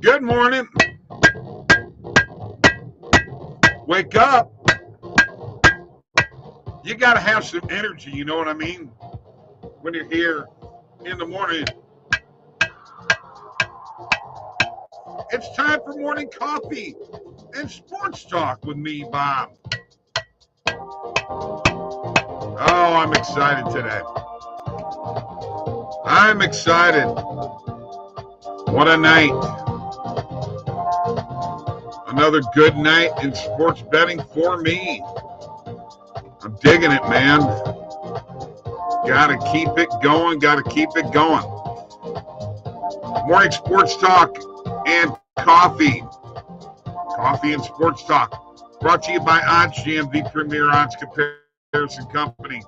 Good morning. Wake up. You got to have some energy, you know what I mean? When you're here in the morning. It's time for morning coffee and sports talk with me, Bob. Oh, I'm excited today. I'm excited. What a night. Another good night in sports betting for me. I'm digging it, man. Gotta keep it going. Morning sports talk and coffee. Coffee and sports talk. Brought to you by OddsJam, the premier odds comparison company.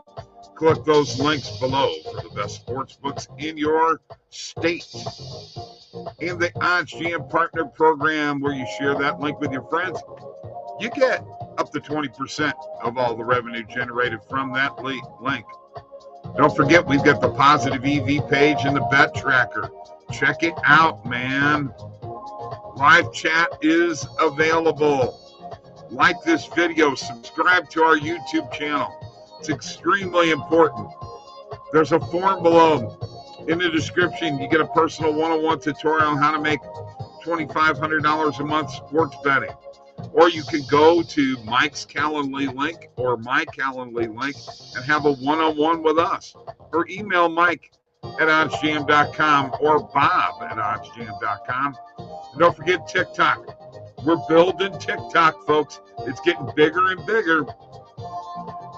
Click those links below for the best sports books in your state. In the OddsJam Partner Program, where you share that link with your friends, you get up to 20% of all the revenue generated from that link. Don't forget, we've got the positive EV page and the bet tracker. Check it out, man. Live chat is available. Like this video, subscribe to our YouTube channel. It's extremely important. There's a form below. In the description, you get a personal one-on-one tutorial on how to make $2,500 a month sports betting. Or you can go to Mike's Calendly link or my Calendly link and have a one-on-one with us. Or email Mike at oddsjam.com or Bob at oddsjam.com. And don't forget TikTok. We're building TikTok, folks. It's getting bigger and bigger.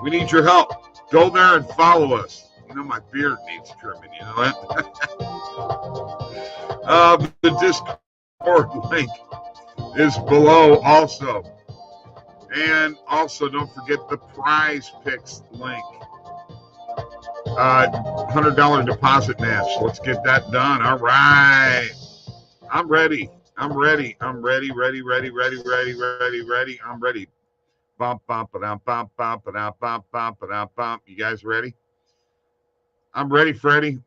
We need your help. Go there and follow us. You know, my beard needs trimming, you know that? The Discord link is below also. And also, don't forget the Prize Picks link. $100 deposit match. Let's get that done. All right. I'm ready. I'm ready. I'm ready. Bump, bump, bump, bump, bump, bump, bump, bump, bump. You guys ready? I'm ready, Freddie.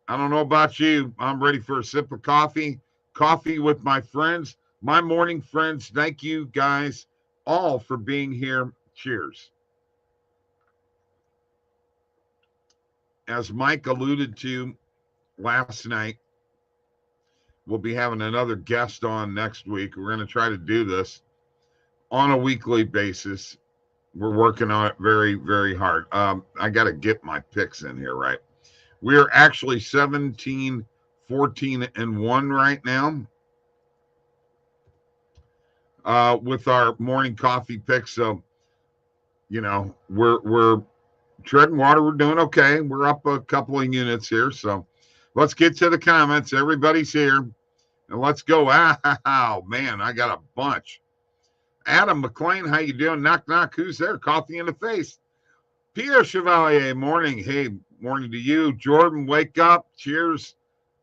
I don't know about you. I'm ready for a sip of coffee. Coffee with my friends, my morning friends. Thank you guys all for being here. Cheers. As Mike alluded to last night, we'll be having another guest on next week. We're going to try to do this on a weekly basis. We're working on it very, very hard. I got to get my picks in here, right? We are actually 17, 14, and 1 right now with our morning coffee picks. So, you know, we're treading water. We're doing okay. We're up a couple of units here. So let's get to the comments. Everybody's here. And let's go. Oh, man, I got a bunch. Adam McLean, how you doing? Knock, knock. Who's there? Coffee in the face. Pierre Chevalier, morning. Hey, morning to you. Jordan, wake up. Cheers.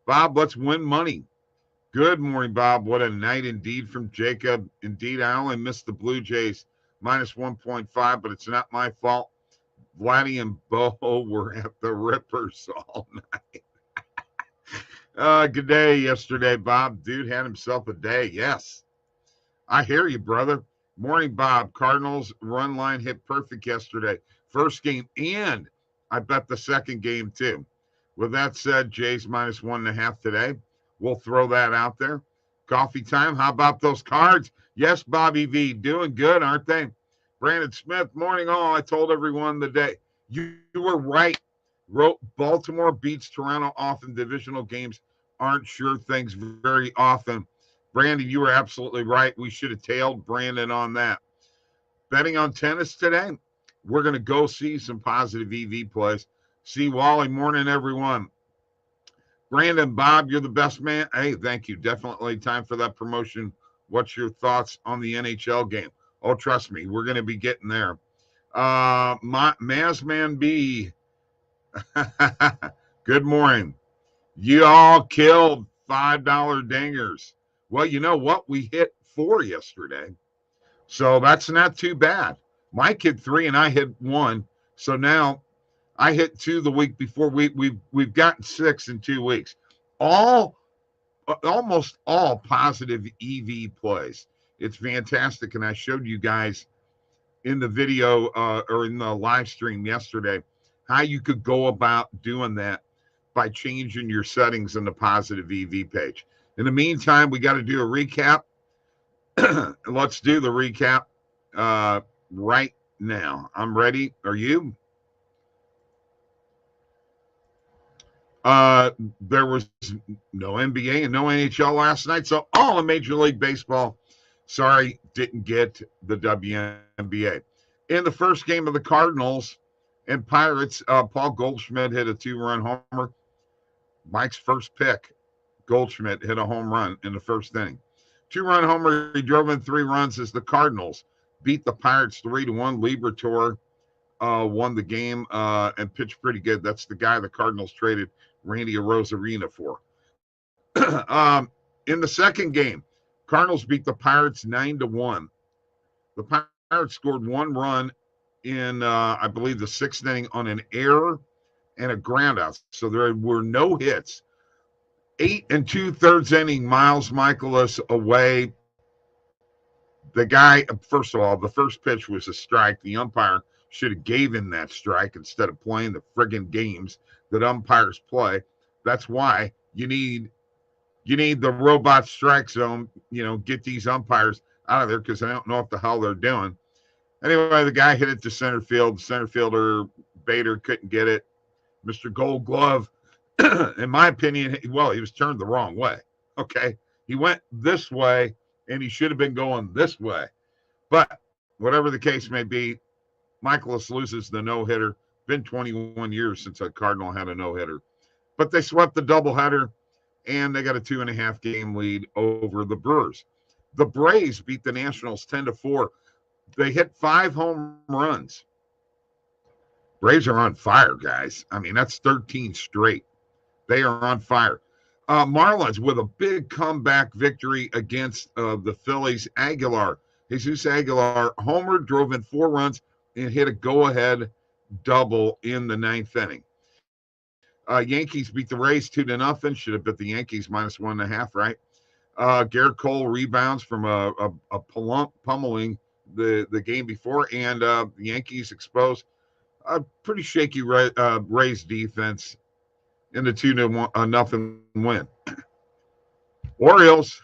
Bob, let's win money. Good morning, Bob. What a night indeed from Jacob. Indeed, I only missed the Blue Jays minus 1.5, but it's not my fault. Vladdy and Bo were at the Rippers all night. Good day yesterday, Bob. Dude had himself a day. Yes. I hear you, brother. Morning, Bob. Cardinals run line hit perfect yesterday. First game, and I bet the second game, too. With that said, Jays minus 1.5 today. We'll throw that out there. Coffee time. How about those cards? Yes, Bobby V. Doing good, aren't they? Brandon Smith, morning all. I told everyone the day. You were right. Baltimore beats Toronto often. Divisional games aren't sure things very often. Brandon, you were absolutely right. We should have tailed Brandon on that. Betting on tennis today, we're going to go see some positive EV plays. See Wally, morning, everyone. Brandon, Bob, you're the best man. Hey, thank you. Definitely time for that promotion. What's your thoughts on the NHL game? Oh, trust me, we're going to be getting there. Mazman B. Good morning. You all killed $5 dingers. Well, you know what? We hit 4 yesterday. So that's not too bad. Mike hit 3 and I hit 1. So now I hit 2 the week before. We've gotten 6 in 2 weeks. All almost all positive EV plays. It's fantastic, and I showed you guys in the video or in the live stream yesterday how you could go about doing that by changing your settings in the positive EV page. In the meantime, we got to do a recap. Let's do the recap right now. I'm ready. Are you? There was no NBA and no NHL last night, so all of Major League Baseball, sorry, didn't get the WNBA. In the first game of the Cardinals and Pirates, Paul Goldschmidt hit a 2-run homer. Mike's first pick, Goldschmidt hit a home run in the first inning. 2-run homer, he drove in 3 runs as the Cardinals beat the Pirates 3-1. Liberatore won the game and pitched pretty good. That's the guy the Cardinals traded Randy Arozarena for. In the second game, Cardinals beat the Pirates 9-1. The Pirates scored 1 run in, I believe, the 6th inning on an error and a groundout. So there were no hits. 8 2/3 inning, Miles Michaelis away. The guy, first of all, the first pitch was a strike. The umpire should have gave him that strike instead of playing the friggin' games that umpires play. That's why you need the robot strike zone. Get these umpires out of there because I don't know what the hell they're doing. Anyway, the guy hit it to center field. The center fielder, Bader, couldn't get it. Mr. Gold Glove, in my opinion, he was turned the wrong way. Okay. He went this way, and he should have been going this way. But whatever the case may be, Michaelis loses the no-hitter. Been 21 years since a Cardinal had a no-hitter. But they swept the doubleheader, and they got a 2.5 game lead over the Brewers. The Braves beat the Nationals 10-4. They hit 5 home runs. Braves are on fire, guys. I mean, that's 13 straight. They are on fire. Marlins with a big comeback victory against the Phillies. Jesus Aguilar homered, drove in 4 runs, and hit a go-ahead double in the 9th inning. Yankees beat the Rays 2-0. Should have bet the Yankees -1.5, right? Garrett Cole rebounds from a pummeling the game before, and the Yankees expose a pretty shaky Rays defense in the 2-0 win. Orioles,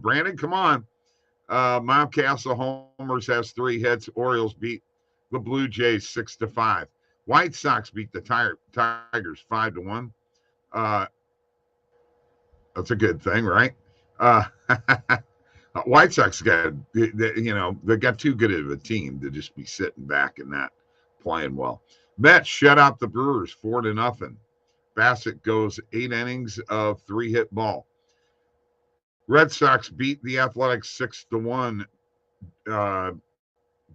Brandon, come on. Mountcastle homers, has 3 hits. Orioles beat the Blue Jays 6-5. White Sox beat the Tigers 5-1. That's a good thing, right? White Sox they got too good of a team to just be sitting back and not playing well. Mets shut out the Brewers 4-0. Bassett goes 8 innings of 3-hit ball. Red Sox beat the Athletics 6-1.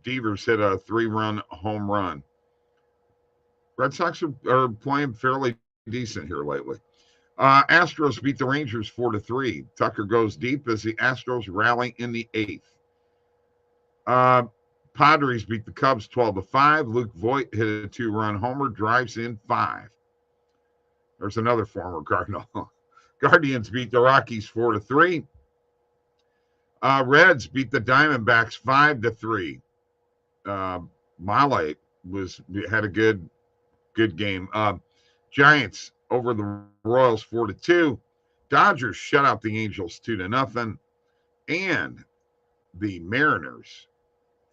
Devers hit a 3-run home run. Red Sox are playing fairly decent here lately. Astros beat the Rangers 4-3. Tucker goes deep as the Astros rally in the 8th. Padres beat the Cubs 12-5. Luke Voigt hit a 2-run homer, drives in 5. There's another former Cardinal. Guardians beat the Rockies 4-3. Reds beat the Diamondbacks 5-3. Male had a good game. Giants over the Royals 4-2. Dodgers shut out the Angels 2-0. And the Mariners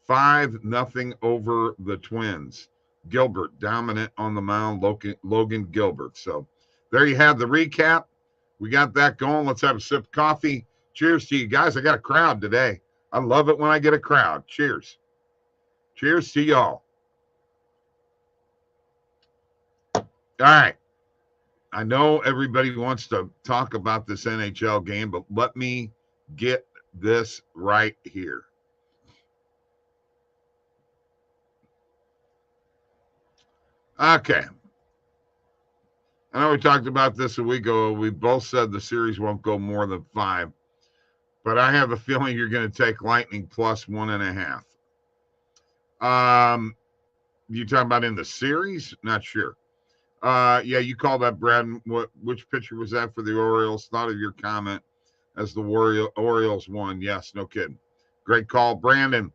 5-0 over the Twins. Gilbert dominant on the mound, Logan Gilbert. So there you have the recap. We got that going. Let's have a sip of coffee. Cheers to you guys. I got a crowd today. I love it when I get a crowd. Cheers. Cheers to y'all. All right. I know everybody wants to talk about this NHL game, but let me get this right here. Okay. I know we talked about this a week ago. We both said the series won't go more than 5, but I have a feeling you're going to take Lightning plus 1.5. You talking about in the series? Not sure. Yeah, you called that, Brad. Which pitcher was that for the Orioles? Thought of your comment as the Orioles won. Yes, no kidding. Great call, Brandon.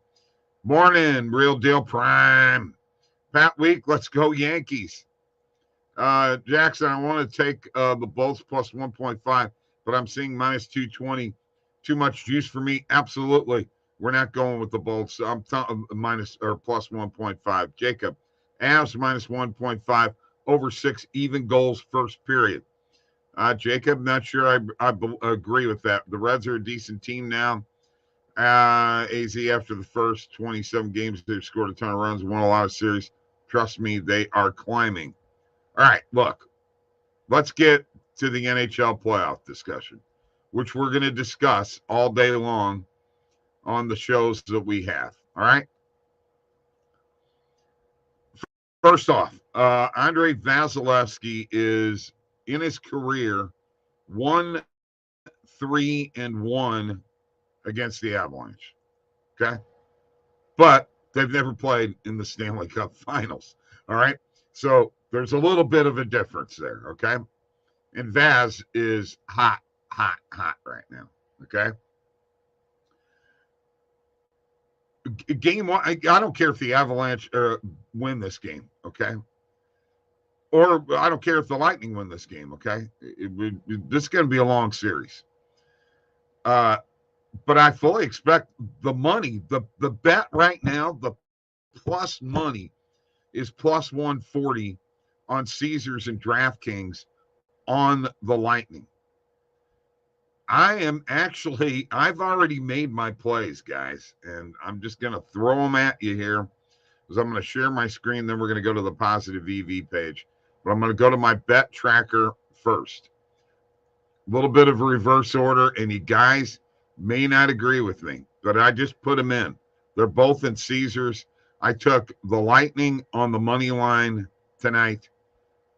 Morning, Real Deal Prime. Pat Week, let's go Yankees. Jackson, I want to take the Bolts plus 1.5, but I'm seeing minus 220. Too much juice for me. Absolutely. We're not going with the Bolts. I'm minus or plus 1.5. Jacob, Avs minus 1.5, over 6 even goals first period. Jacob, not sure I agree with that. The Reds are a decent team now. AZ, after the first 27 games, they've scored a ton of runs, won a lot of series. Trust me, they are climbing. All right, look, let's get to the NHL playoff discussion, which we're going to discuss all day long on the shows that we have. All right. First off, Andrei Vasilevsky is in his career 1-3-1 against the Avalanche. Okay. But they've never played in the Stanley Cup Finals. All right. So there's a little bit of a difference there. Okay. And Vaz is hot right now. Okay. Game one, I don't care if the Avalanche win this game. Okay. Or I don't care if the Lightning win this game. Okay. This is going to be a long series. But I fully expect the money, the bet right now, the plus money is plus 140 on Caesars and DraftKings on the Lightning. I've already made my plays, guys, and I'm just going to throw them at you here because I'm going to share my screen. Then we're going to go to the positive EV page, but I'm going to go to my bet tracker first. A little bit of reverse order, and you guys may not agree with me, but I just put them in. They're both in Caesars. I took the Lightning on the money line tonight,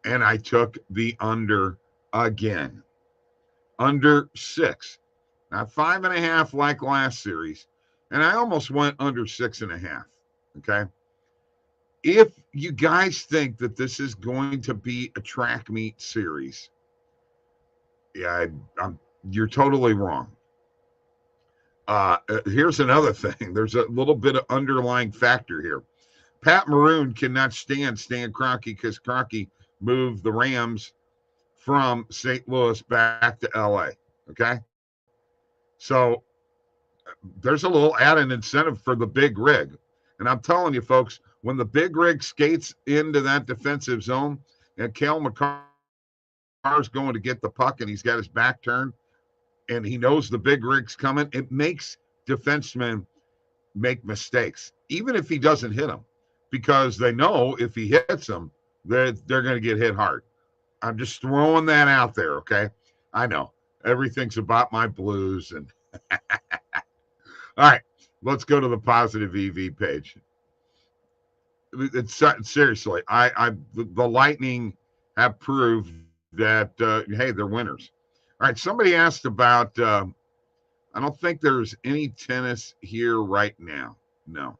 and I took the under again. Under 6. Not 5.5 like last series. And I almost went under 6.5. Okay. If you guys think that this is going to be a track meet series, yeah, you're totally wrong. Here's another thing. There's a little bit of underlying factor here. Pat Maroon cannot stand Stan Kroenke because Kroenke moved the Rams from St. Louis back to LA. Okay. So there's a little added incentive for the big rig. And I'm telling you, folks, when the big rig skates into that defensive zone and Cale Makar's going to get the puck and he's got his back turned and he knows the big rig's coming, it makes defensemen make mistakes, even if he doesn't hit them, because they know if he hits them, they're going to get hit hard. I'm just throwing that out there, okay? I know. Everything's about my Blues. And all right, let's go to the positive EV page. Seriously, the Lightning have proved that, hey, they're winners. All right, somebody asked about, I don't think there's any tennis here right now. No.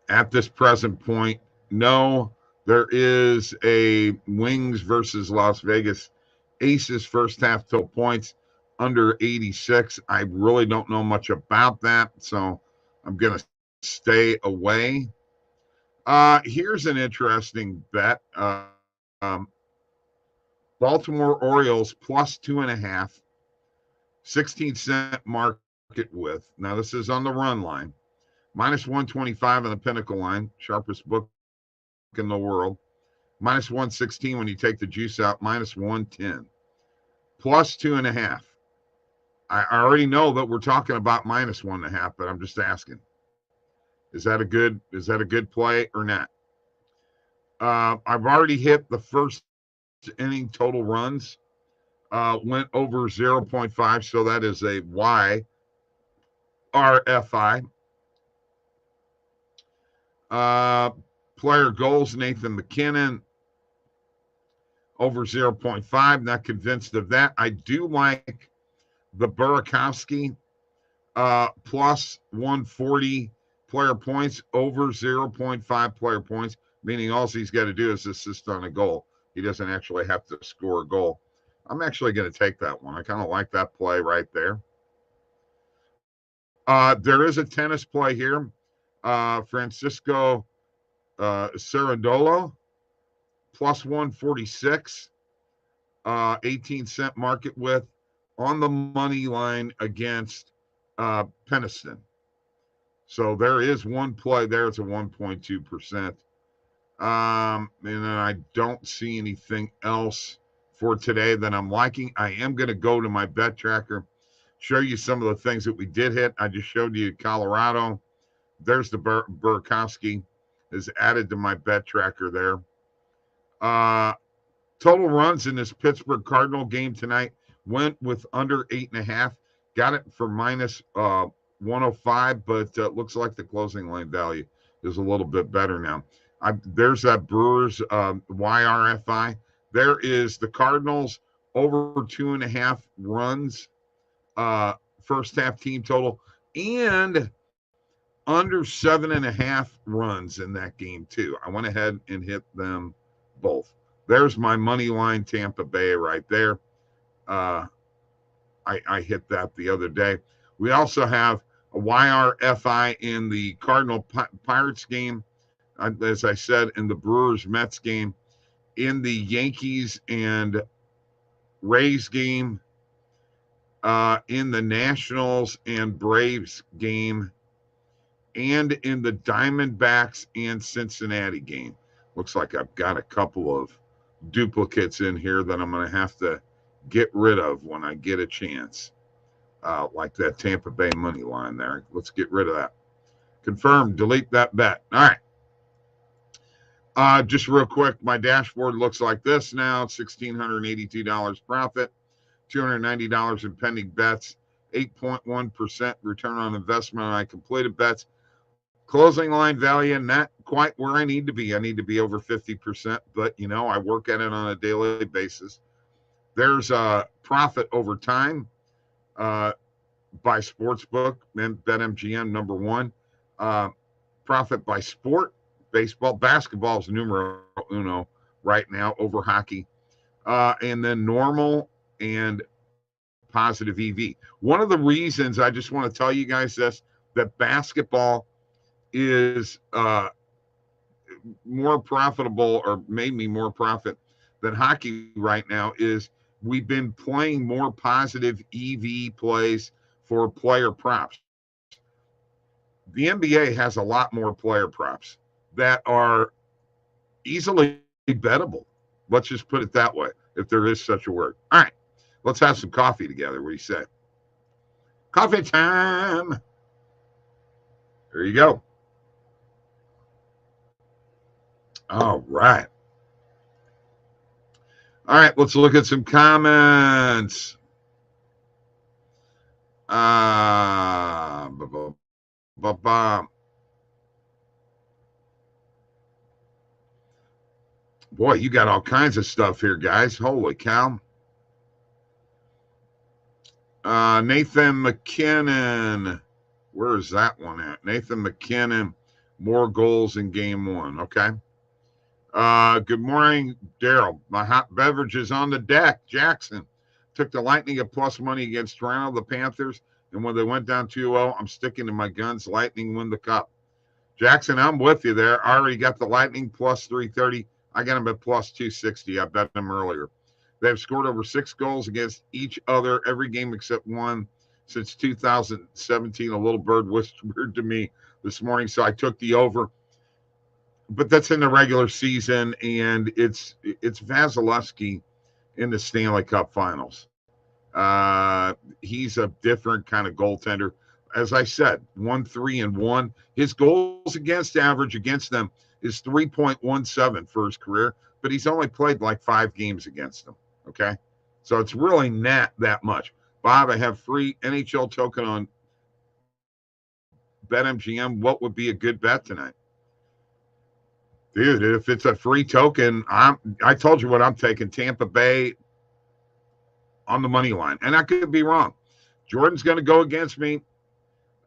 At this present point, no. There is a Wings versus Las Vegas Aces first half total points under 86. I really don't know much about that, so I'm going to stay away. Here's an interesting bet. Baltimore Orioles plus 2.5, 16-cent market width. Now, this is on the run line. Minus 125 on the Pinnacle line, sharpest book in the world. Minus 116 when you take the juice out, minus 110. Plus 2.5. I already know that we're talking about minus 1.5, but I'm just asking. Is that a good play or not? I've already hit the first inning total runs. Went over 0.5, so that is a YRFI. Player goals, Nathan McKinnon, over 0.5. Not convinced of that. I do like the Burakovsky plus 140 player points, over 0.5 player points. meaning all he's got to do is assist on a goal. He doesn't actually have to score a goal. I'm actually going to take that one. I kind of like that play right there. There is a tennis play here. Francisco Cerundolo, plus 146, 18-cent market width on the money line against Peniston. So there is one play there. It's a 1.2%. And then I don't see anything else for today that I'm liking. I am going to go to my bet tracker, show you some of the things that we did hit. I just showed you Colorado. There's the Burakovsky is added to my bet tracker there. Total runs in this Pittsburgh Cardinal game tonight went with under 8.5. Got it for minus 105, but looks like the closing line value is a little bit better now. There's that Brewers YRFI. There is the Cardinals over 2.5 runs, first half team total, and under 7.5 runs in that game too. I went ahead and hit them both. There's my money line Tampa Bay right there. I hit that the other day. We also have a YRFI in the Cardinal Pirates game. As I said, in the Brewers Mets game, in the Yankees and Rays game, in the Nationals and Braves game, and in the Diamondbacks and Cincinnati game. Looks like I've got a couple of duplicates in here that I'm going to have to get rid of when I get a chance, like that Tampa Bay money line there. Let's get rid of that. Confirm, delete that bet. All right. Just real quick, my dashboard looks like this now. $1,682 profit, $290 in pending bets, 8.1% return on investment on my completed bets. Closing line value, not quite where I need to be. I need to be over 50%, but, I work at it on a daily basis. There's a profit over time by Sportsbook, BetMGM number 1. Profit by sport. Baseball, basketball is numero uno right now over hockey. And then normal and positive EV. One of the reasons I just want to tell you guys this, that basketball is more profitable, or made me more profit than hockey right now, is we've been playing more positive EV plays for player props. The NBA has a lot more player props that are easily bettable. Let's just put it that way, if there is such a word. All right, let's have some coffee together. What do you say? Coffee time. There you go. All right. All right, let's look at some comments. Boy, you got all kinds of stuff here, guys. Holy cow. Nathan McKinnon. Where is that one at? Nathan McKinnon. More goals in game 1. Okay. Good morning, Daryl. My hot beverage is on the deck. Jackson took the Lightning at plus money against Toronto, the Panthers, and when they went down 2-0, I'm sticking to my guns. Lightning win the cup. Jackson, I'm with you there. I already got the Lightning plus 330. I got them at plus 260. I bet them earlier. They've scored over 6 goals against each other every game except one since 2017. A little bird whispered to me this morning, so I took the over. But that's in the regular season, and it's Vasilevsky in the Stanley Cup Finals. He's a different kind of goaltender. As I said, 1-3-1. His goals against average against them is 3.17 for his career, but he's only played like 5 games against them. Okay, so it's really not that much. Bob, I have free NHL token on BetMGM. What would be a good bet tonight? Dude, if it's a free token, I told you what I'm taking. Tampa Bay on the money line. And I could be wrong. Jordan's going to go against me.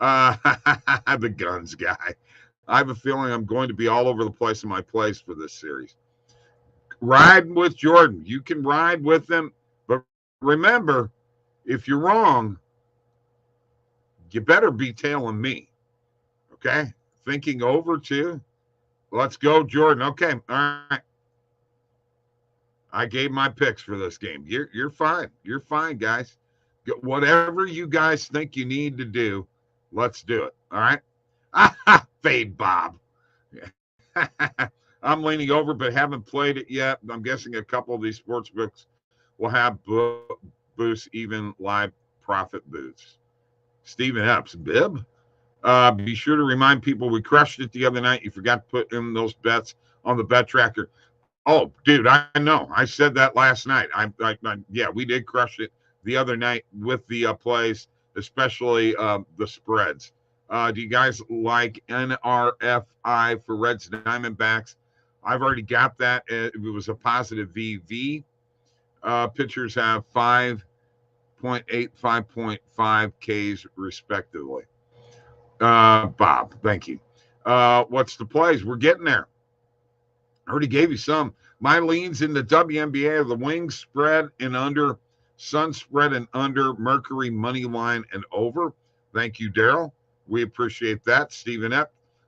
The guns guy. I have a feeling I'm going to be all over the place in my plays for this series. Ride with Jordan. You can ride with him, but remember, if you're wrong, you better be tailing me. Okay? Thinking over too. Let's go, Jordan. Okay. All right. I gave my picks for this game. You're fine. You're fine, guys. Whatever you guys think you need to do, let's do it. All right. Fade Bob. I'm leaning over, but haven't played it yet. I'm guessing a couple of these sports books will have boosts, even live profit boosts. Stephen Epps, Bib. Be sure to remind people we crushed it the other night. You forgot to put in those bets on the bet tracker. Oh, dude, I know. I said that last night. Yeah, we did crush it the other night with the plays, especially the spreads. Do you guys like NRFI for Reds Diamondbacks? I've already got that. It was a positive VV. Pitchers have 5.8, 5.5 Ks respectively. Bob, thank you. What's the plays? We're getting there. I already gave you some. My leans in the WNBA are the Wings spread and under, Sun spread and under, Mercury money line and over. Thank you, Daryl. We appreciate that. Stephen Epp,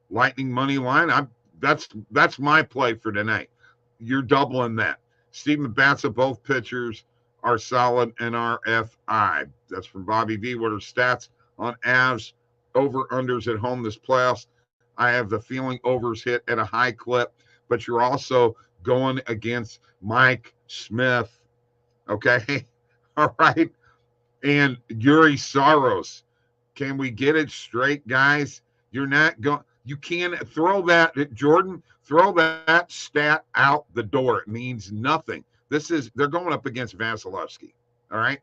Lightning money line. That's my play for tonight. You're doubling that. Stephen Batsa, both pitchers are solid NRFI. That's from Bobby V. What are stats on Avs over-unders at home this playoffs? I have the feeling overs hit at a high clip, but you're also going against Mike Smith. Okay. All right. And Yuri Saros. Can we get it straight, guys? You're not going, you can't throw that, Jordan, throw that stat out the door. It means nothing. They're going up against Vasilevsky. All right.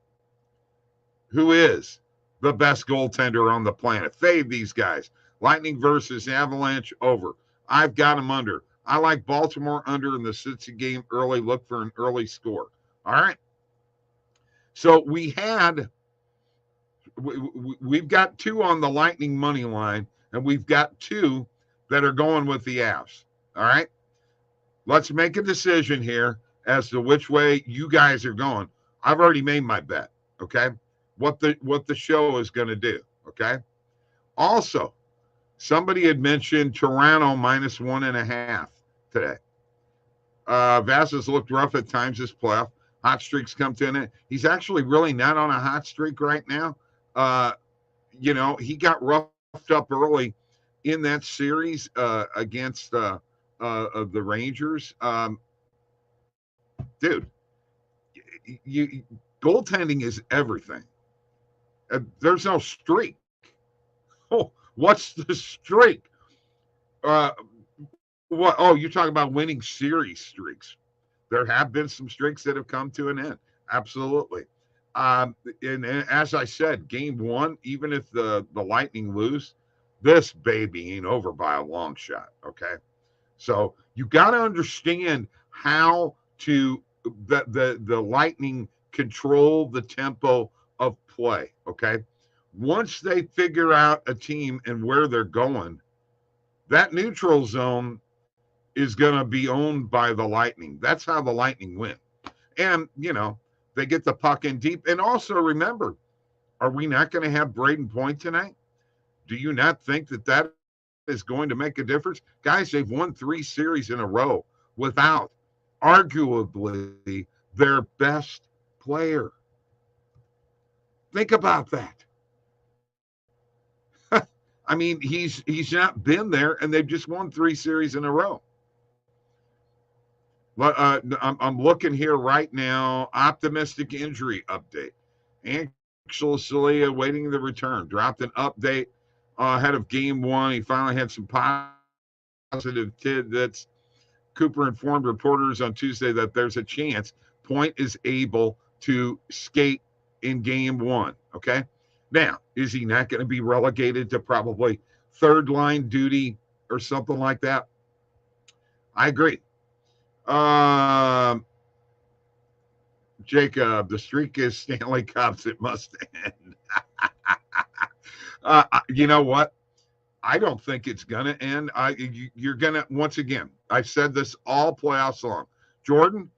Who is the best goaltender on the planet? Fade these guys. Lightning versus Avalanche over. I've got them under. I like Baltimore under in the Cincy game early. Look for an early score. All right. So we've got two on the Lightning money line, and we've got two that are going with the Avs. All right. Let's make a decision here as to which way you guys are going. I've already made my bet. Okay. What the show is going to do. Okay. Also, somebody had mentioned Toronto minus 1.5 today. Vasa's looked rough at times this playoff. Hot streaks come to an end. He's actually really not on a hot streak right now. He got roughed up early in that series against the Rangers. Dude, goaltending is everything. There's no streak. Oh, what's the streak? What? Oh, you're talking about winning series streaks. There have been some streaks that have come to an end. Absolutely. And as I said, game one, even if the Lightning lose, this baby ain't over by a long shot. Okay. So you got to understand how to the Lightning control the tempo of play. Okay. Once they figure out a team and where they're going, that neutral zone is going to be owned by the Lightning. That's how the Lightning win. And, they get the puck in deep. And also remember, are we not going to have Braden Point tonight? Do you not think that is going to make a difference? Guys, they've won 3 series in a row without arguably their best player. Think about that. I mean, he's not been there, and they've just won 3 series in a row. I'm looking here right now. Optimistic injury update. Angelo Celia waiting the return. Dropped an update ahead of game 1. He finally had some positive tidbits. Cooper informed reporters on Tuesday that there's a chance Point is able to skate in game 1. Okay. Now, is he not going to be relegated to probably third line duty or something like that? I agree. Jacob, the streak is Stanley Cups. It must end. You know what? I don't think it's going to end. You're going to, once again, I've said this all playoffs long. Jordan,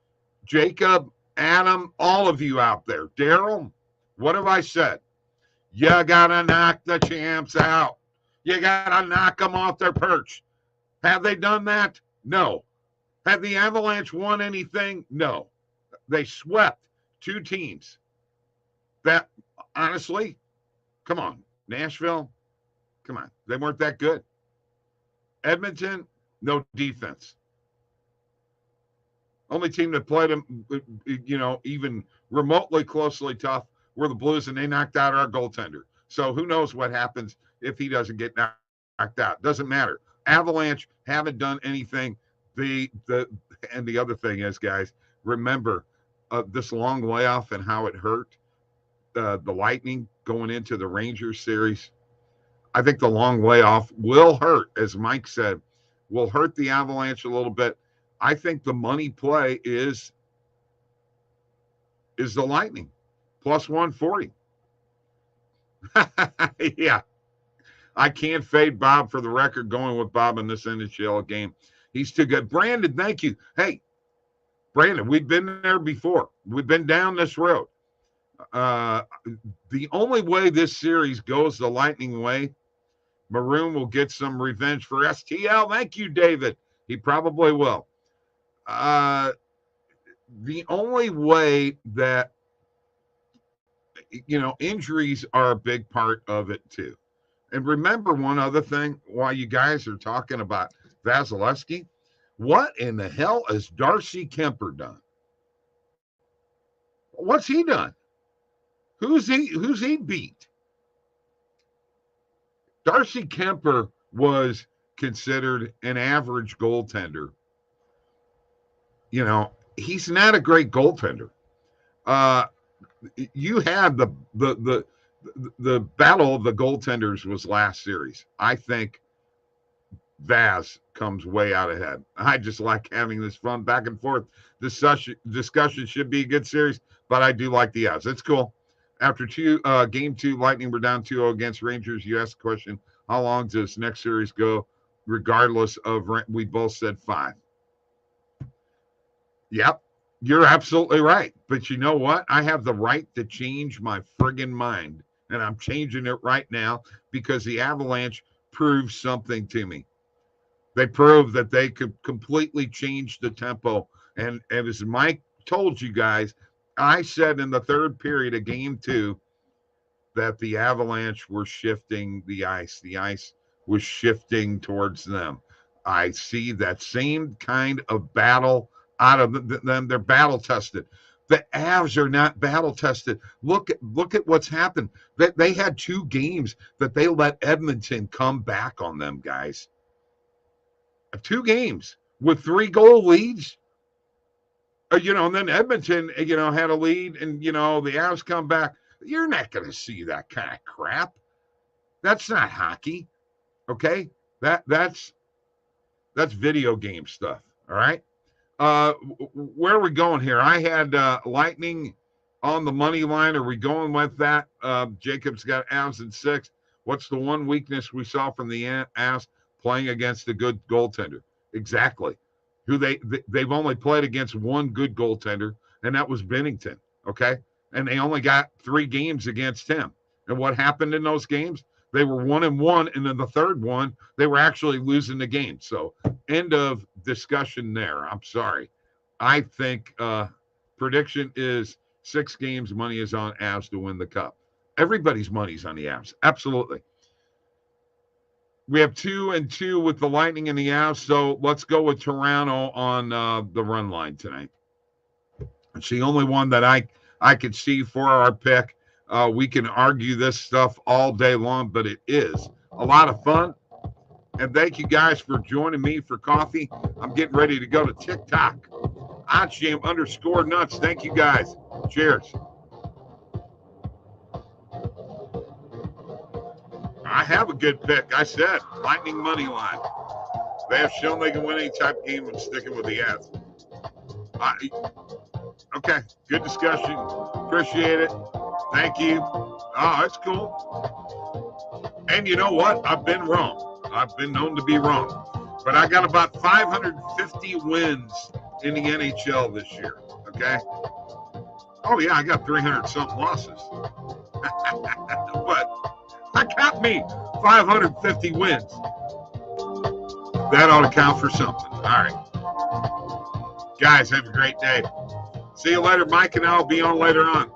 Jacob, Adam, all of you out there. Daryl, what have I said? You got to knock the champs out. You got to knock them off their perch. Have they done that? No. Have the Avalanche won anything? No. They swept two teams that, honestly, come on, Nashville, come on. They weren't that good. Edmonton, no defense. Only team that played them, even remotely closely tough were the Blues, and they knocked out our goaltender. So who knows what happens if he doesn't get knocked out. Doesn't matter. Avalanche haven't done anything. And the other thing is, guys, remember this long layoff and how it hurt the Lightning going into the Rangers series. I think the long layoff will hurt, as Mike said, will hurt the Avalanche a little bit. I think the money play is the Lightning, plus 140. Yeah. I can't fade Bob, for the record, going with Bob in this NHL game. He's too good. Brandon, thank you. Hey, Brandon, we've been there before. We've been down this road. The only way this series goes the Lightning way, Maroon will get some revenge for STL. Thank you, David. He probably will. The only way that, injuries are a big part of it too. And remember one other thing while you guys are talking about Vasilevsky. What in the hell has Darcy Kuemper done? What's he done? Who's he beat? Darcy Kuemper was considered an average goaltender. He's not a great goaltender. You had the battle of the goaltenders was last series. I think Vaz comes way out ahead. I just like having this fun back and forth discussion. Should be a good series, but I do like the odds. It's cool. After game two, Lightning were down 2-0 against Rangers. You asked the question, how long does this next series go? Regardless of, we both said 5. Yep, you're absolutely right. But you know what? I have the right to change my friggin' mind, and I'm changing it right now because the Avalanche proved something to me. They proved that they could completely change the tempo. And as Mike told you guys, I said in the third period of game 2 that the Avalanche were shifting the ice. The ice was shifting towards them. I see that same kind of battle out of them. They're battle tested. The Avs are not battle tested. Look at what's happened. They had 2 games that they let Edmonton come back on them, guys. 2 games with 3-goal leads. And then Edmonton, had a lead, and the Avs come back. You're not going to see that kind of crap. That's not hockey, okay? That's video game stuff. All right. Where are we going here? I had Lightning on the money line. Are we going with that? Jacob's got Avs in 6. What's the one weakness we saw from the Avs? Playing against a good goaltender. Exactly. Who they've only played against one good goaltender, and that was Binnington. Okay. And they only got 3 games against him. And what happened in those games? They were 1-1, and then the third one, they were actually losing the game. So end of discussion there. I'm sorry. I think prediction is 6 games. Money is on Avs to win the cup. Everybody's money's on the Avs. Absolutely. We have 2-2 with the Lightning and the Avs, so let's go with Toronto on the run line tonight. It's the only one that I could see for our pick. We can argue this stuff all day long, but it is a lot of fun. And thank you guys for joining me for coffee. I'm getting ready to go to TikTok. OddsJam_nuts. Thank you guys. Cheers. I have a good pick. I said Lightning money line. They have shown they can win any type of game and sticking with the ads. Okay, good discussion. Appreciate it. Thank you. Oh, that's cool. And you know what? I've been wrong. I've been known to be wrong. But I got about 550 wins in the NHL this year, okay? Oh, yeah, I got 300-something losses. But I got me 550 wins. That ought to count for something. All right. Guys, have a great day. See you later. Mike and I will be on later on.